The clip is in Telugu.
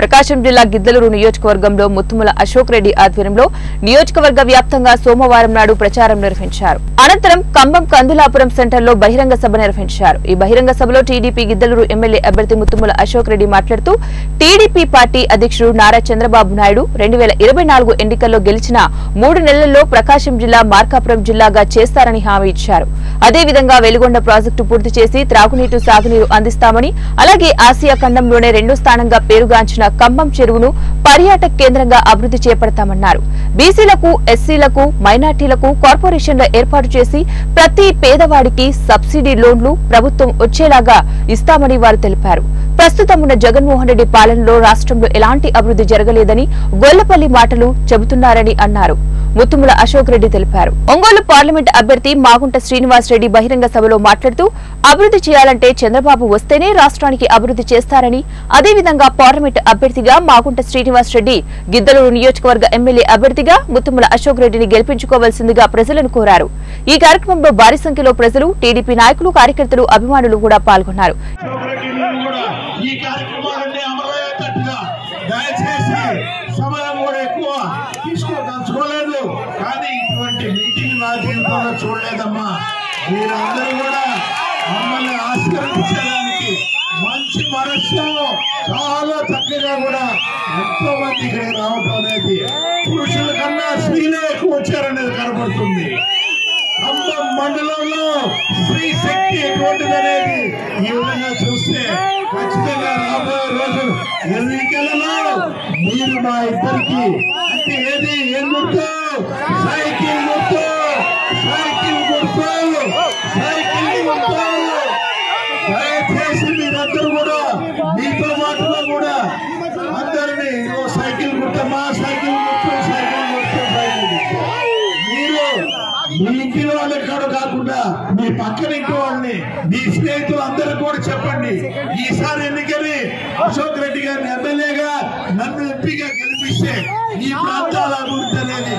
ప్రకాశం జిల్లా గిద్దలూరు నియోజకవర్గంలో ముత్తుముల అశోక్ రెడ్డి ఆధ్వర్యంలో నియోజకవర్గ వ్యాప్తంగా సోమవారం నాడు ప్రచారం నిర్వహించారు. అనంతరం ఖమ్మం కందులాపురం సెంటర్లో బహిరంగ సభ నిర్వహించారు. ఈ బహిరంగ సభలో టీడీపీ గిద్దలూరు ఎమ్మెల్యే అభ్యర్థి ముత్తుముల అశోక్ రెడ్డి మాట్లాడుతూ టీడీపీ పార్టీ అధ్యక్షుడు నారా చంద్రబాబు నాయుడు 2024 ఎన్నికల్లో గెలిచిన 3 నెలల్లో ప్రకాశం జిల్లా మార్కాపురం జిల్లాగా చేస్తారని హామీ ఇచ్చారు. అదేవిధంగా వెలుగొండ ప్రాజెక్టు పూర్తి చేసి త్రాగునీరు సాగునీరు అందిస్తామని, అలాగే ఆసియా ఖండంలోనే 2వ స్థానంగా పేరుగాంచిన ఖమ్మం చెరువును పర్యాటక కేంద్రంగా అభివృద్ధి చేపడతామన్నారు. బీసీలకు, ఎస్సీలకు, మైనార్టీలకు కార్పొరేషన్ల ఏర్పాటు చేసి ప్రతి పేదవాడికి సబ్సిడీ లోన్లు ప్రభుత్వం వచ్చేలాగా ఇస్తామని వారు తెలిపారు. ప్రస్తుతం ఉన్న జగన్మోహన్ రెడ్డి పాలనలో రాష్ట్రంలో ఎలాంటి అభివృద్ధి జరగలేదని గొల్లపల్లి మాటలు చెబుతున్నారని అన్నారు. ముత్తుముల అశోక్ రెడ్డి తెలిపారు. ఒంగోలు పార్లమెంట్ అభ్యర్థి మాగుంట శ్రీనివాస్ రెడ్డి బహిరంగ సభలో మాట్లాడుతూ అభివృద్ధి చేయాలంటే చంద్రబాబు వస్తేనే రాష్ట్రానికి అభివృద్ధి చేస్తారని, అదేవిధంగా పార్లమెంట్ అభ్యర్థిగా మాగుంట శ్రీనివాస్ రెడ్డి, గిద్దలూరు నియోజకవర్గ ఎమ్మెల్యే అభ్యర్థిగా ముత్తుముల అశోక్ రెడ్డిని గెలిపించుకోవాల్సిందిగా ప్రజలను కోరారు. ఈ కార్యక్రమంలో భారీ సంఖ్యలో ప్రజలు, టీడీపీ నాయకులు, కార్యకర్తలు, అభిమానులు కూడా పాల్గొన్నారు. చూడలేదమ్మా, మీరందరూ కూడా మమ్మల్ని ఆశీర్వదించడానికి మంచి మనస్సు, చాలా చక్కగా కూడా ఎంతో మంది ఇక్కడ రావటం అనేది పురుషుల కన్నా స్త్రీలే ఎక్కువ వచ్చారనేది కనబడుతుంది. ఖమ్మం మండలంలో స్త్రీ శక్తి ఎటువంటిది అనేది ఈ విధంగా చూస్తే ఖచ్చితంగా రాబోయే రోజు ఎన్నికలలో మీరు మా ఇద్దరికి అంటే ఏది ఏం గుర్తు? సైకిల్ గుర్తు, సైకిల్ గుర్తు, సైకిల్ గుర్తు. దయచేసి మీరందరూ కూడా మీతో మాటలో కూడా అందరినీ సైకిల్ గుర్తమ్మా, సైకిల్ గుర్తు, సైకిల్ గుర్తు, సైకిల్ గుర్తు. మీరు మీ ఇంటి వాళ్ళ కాకుండా మీ పక్కన ఇంటి వాళ్ళని, మీ స్నేహితులు అందరూ కూడా చెప్పండి, ఈసారి ఎన్నికని అశోక్ రెడ్డి గారిని ఎమ్మెల్యేగా, నన్ను ఎంపీగా గెలిపిస్తే ఈ ప్రాంతాల అభివృద్ధి అనేది